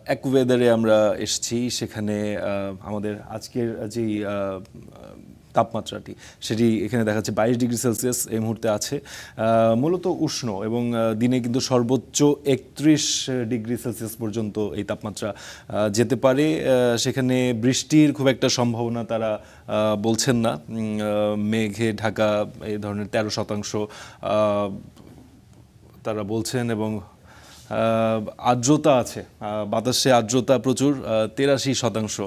অ্যাকুওয়েদারে আমরা এসেছি, সেখানে আমাদের আজকের যেই তাপমাত্রাটি সেটি এখানে দেখাচ্ছে 22 ডিগ্রি সেলসিয়াস এই মুহূর্তে আছে। মূলত উষ্ণ এবং দিনে কিন্তু সর্বোচ্চ 31 ডিগ্রি সেলসিয়াস পর্যন্ত এই তাপমাত্রা যেতে পারে। সেখানে বৃষ্টির খুব একটা সম্ভাবনা তারা বলছেন না। মেঘে ঢাকা এই ধরনের 13% তারা বলছেন এবং আর্দ্রতা আছে, বাতাসে আর্দ্রতা প্রচুর, 83%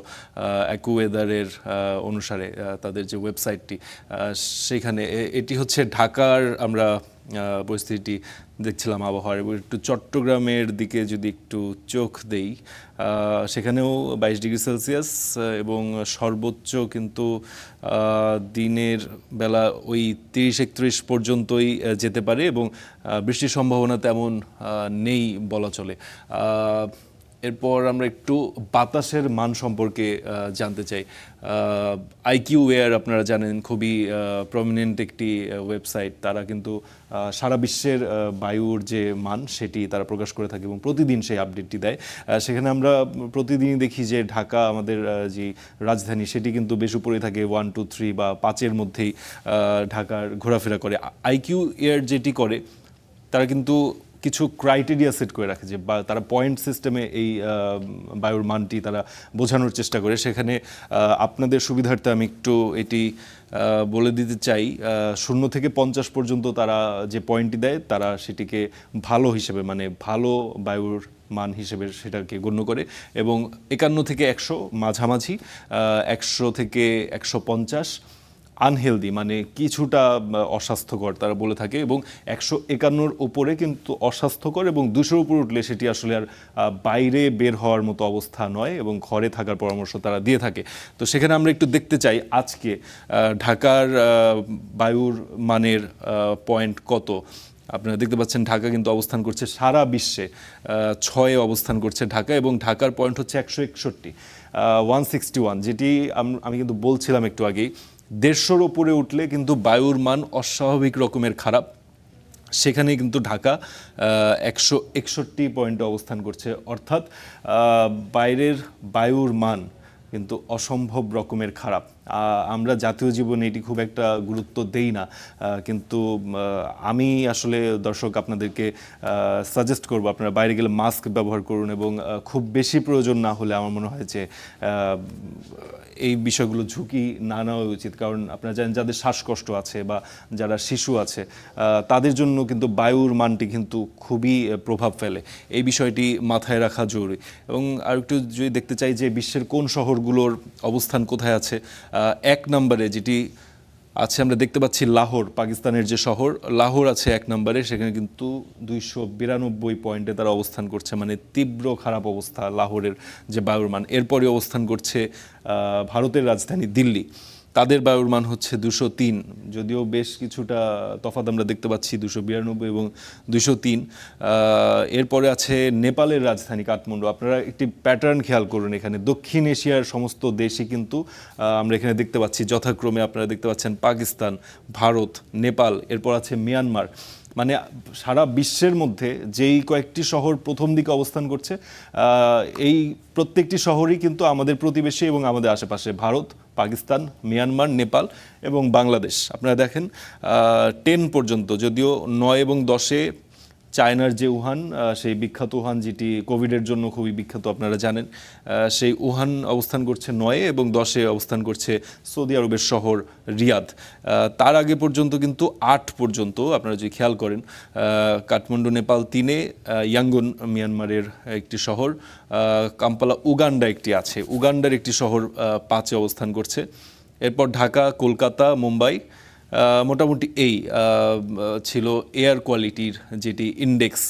অ্যাকুওয়েদারের অনুসারে তাদের যে ওয়েবসাইটটি সেখানে। এটি হচ্ছে ঢাকার আমরা পরিস্থিতি দেখছিলাম আবহাওয়ার। একটু চট্টগ্রামের দিকে যদি একটু চোখ দেই, সেখানেও 22 ডিগ্রি সেলসিয়াস এবং সর্বোচ্চ কিন্তু দিনের বেলা ওই 30-31 পর্যন্তই যেতে পারে এবং বৃষ্টির সম্ভাবনা তেমন নেই বলা চলে। এরপর আমরা একটু বাতাসের মান সম্পর্কে জানতে চাই। আইকিউওয়্যার আপনারা জানেন, খুবই প্রমিনেন্ট একটি ওয়েবসাইট। তারা কিন্তু সারা বিশ্বের বায়ুর যে মান সেটি তারা প্রকাশ করে থাকে এবং প্রতিদিন সেই আপডেটটি দেয়। সেখানে আমরা প্রতিদিনই দেখি যে ঢাকা আমাদের যে রাজধানী সেটি কিন্তু বেশ উপরে থাকে, 1, 2, 3 বা 5-এর মধ্যেই ঢাকার ঘোরাফেরা করে। আইকিউওয়্যার যেটি করে, তারা কিন্তু কিছু ক্রাইটেরিয়া সেট করে রাখে, যে বা তারা পয়েন্ট সিস্টেমে এই বায়ুর মানটি তারা বোঝানোর চেষ্টা করে। সেখানে আপনাদের সুবিধার্থে আমি একটু এটি বলে দিতে চাই। 0 থেকে 50 পর্যন্ত তারা যে পয়েন্টটি দেয়, তারা সেটিকে ভালো হিসেবে, মানে ভালো বায়ুর মান হিসেবে সেটাকে গণ্য করে, এবং 51 থেকে 100 মাঝামাঝি, 100 থেকে 150 আনহেলদি মানে কিছুটা অস্বাস্থ্যকর তারা বলে থাকে, এবং 151 উপরে কিন্তু অস্বাস্থ্যকর, এবং 200 উপরে উঠলে সেটি আসলে আর বাইরে বের হওয়ার মতো অবস্থা নয় এবং ঘরে থাকার পরামর্শ তারা দিয়ে থাকে। তো সেখানে আমরা একটু দেখতে চাই আজকে ঢাকার বায়ুর মানের পয়েন্ট কত। আপনারা দেখতে পাচ্ছেন ঢাকা কিন্তু অবস্থান করছে সারা বিশ্বে 6-এ অবস্থান করছে ঢাকা, এবং ঢাকার পয়েন্ট হচ্ছে 161, 161, যেটি আমি কিন্তু বলছিলাম একটু আগেই, 150-র উপরে উঠলে কিন্তু বায়ুর মান অস্বাভাবিক রকমের খারাপ। সেখানে কিন্তু ঢাকা 161 পয়েন্টে অবস্থান করছে, অর্থাৎ বাইরের বায়ুর মান কিন্তু অসম্ভব রকমের খারাপ। আমরা জাতীয় জীবনে এটি খুব একটা গুরুত্ব দেই না, কিন্তু আমি আসলে দর্শক আপনাদেরকে সাজেস্ট করব আপনারা বাইরে গেলে মাস্ক ব্যবহার করুন, এবং খুব বেশি প্রয়োজন না হলে আমার মনে হয় যে এই বিষয়গুলো ঝুঁকি না নেওয়া উচিত। কারণ আপনারা জানেন, যাদের শ্বাসকষ্ট আছে বা যারা শিশু আছে, তাদের জন্য কিন্তু বায়ুর মানটি কিন্তু খুবই প্রভাব ফেলে। এই বিষয়টি মাথায় রাখা জরুরি। এবং আর একটু যদি দেখতে চাই যে বিশ্বের কোন শহরগুলোর অবস্থান কোথায় আছে, 1 নম্বরে যেটি আছে আমরা দেখতে পাচ্ছি লাহোর, পাকিস্তানের যে শহর, লাহোর আছে 1 নম্বরে। সেখানে কিন্তু 292 পয়েন্টে তারা অবস্থান করছে, মানে তীব্র খারাপ অবস্থা লাহোরের যে বায়ুর মান। এরপরে অবস্থান করছে ভারতের রাজধানী দিল্লি, তাদের বায়ুর মান হচ্ছে 203, যদিও বেশ কিছুটা তফাৎ আমরা দেখতে পাচ্ছি, 292 এবং 203। এরপরে আছে নেপালের রাজধানী কাঠমান্ডু। আপনারা একটি প্যাটার্ন খেয়াল করুন, এখানে দক্ষিণ এশিয়ার সমস্ত দেশই কিন্তু আমরা এখানে দেখতে পাচ্ছি, যথাক্রমে আপনারা দেখতে পাচ্ছেন পাকিস্তান, ভারত, নেপাল, এরপর আছে মিয়ানমার। মানে সারা বিশ্বের মধ্যে যেই কয়েকটি শহর প্রথম দিকে অবস্থান করছে, এই প্রত্যেকটি শহরই কিন্তু আমাদের প্রতিবেশী এবং আমাদের আশেপাশে, ভারত, পাকিস্তান, মিয়ানমার, নেপাল এবং বাংলাদেশ। আপনারা দেখেন 10 পর্যন্ত, যদিও 9 এবং 10-এ চায়নার যে উহান, সেই বিখ্যাত উহান যেটি কোভিডের জন্য খুবই বিখ্যাত আপনারা জানেন, সেই উহান অবস্থান করছে 9-এ, এবং 10-এ অবস্থান করছে সৌদি আরবের শহর রিয়াদ। তার আগে পর্যন্ত কিন্তু 8 পর্যন্ত আপনারা যদি খেয়াল করেন, কাঠমান্ডু নেপাল 3-এ, ইয়াঙ্গুন মিয়ানমারের একটি শহর, কাম্পালা উগান্ডা একটি আছে, উগান্ডার একটি শহর 5-এ অবস্থান করছে। এরপর ঢাকা, কলকাতা, মুম্বাই, মোটামুটি এই ছিল এয়ার কোয়ালিটির যেটি ইন্ডেক্স